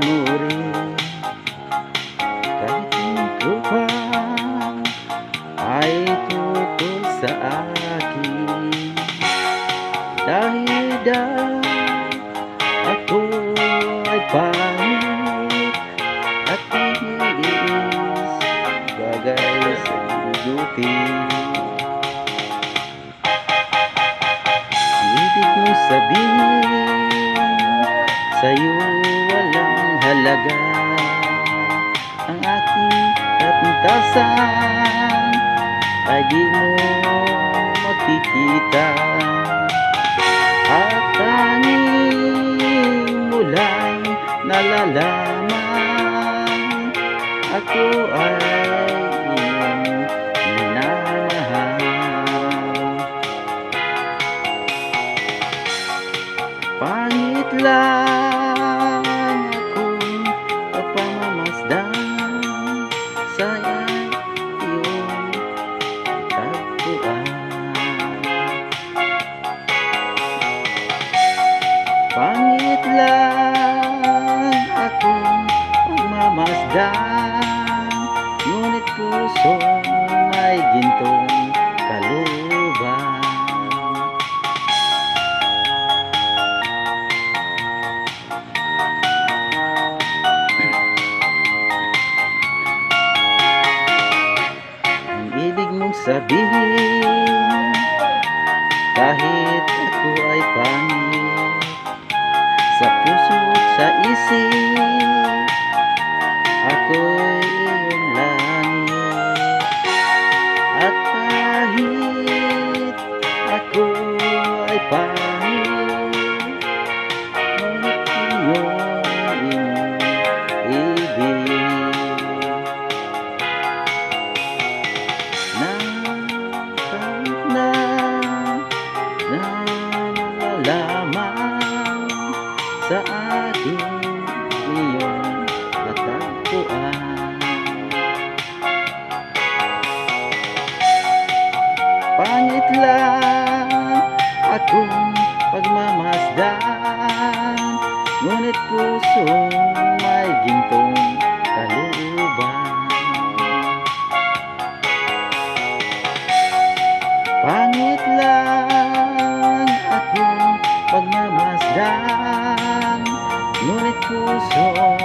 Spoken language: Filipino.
mo rin kahit ito pa ay tungkol sa akin. Dahil ako ay pangit at iis bagay sa duty. Ibig mo sabihin sa'yo walang halaga ang aking kapuntasan ay di mo makikita. At tanging mo lang nalalaman ako ay iyong minamahal. Pangit lang akong pagmamamasdan sa iyong tagpuan. Pangit lang akong pagmamasdan, ngunit pusong may gintong kalooban. Ang ibig mong sabihin kahit ako ay pangit sa puso at sa isip, ako'y iyong langit. At kahit ako ay pangit, ngunit iyong ibig na kahit na nalalaman sa akin iyong katagpuan. Pangit lang akong pagmamasdan, ngunit pusong may gintong kalooban. Pangit lang akong pagmamasdan, ngunit pusong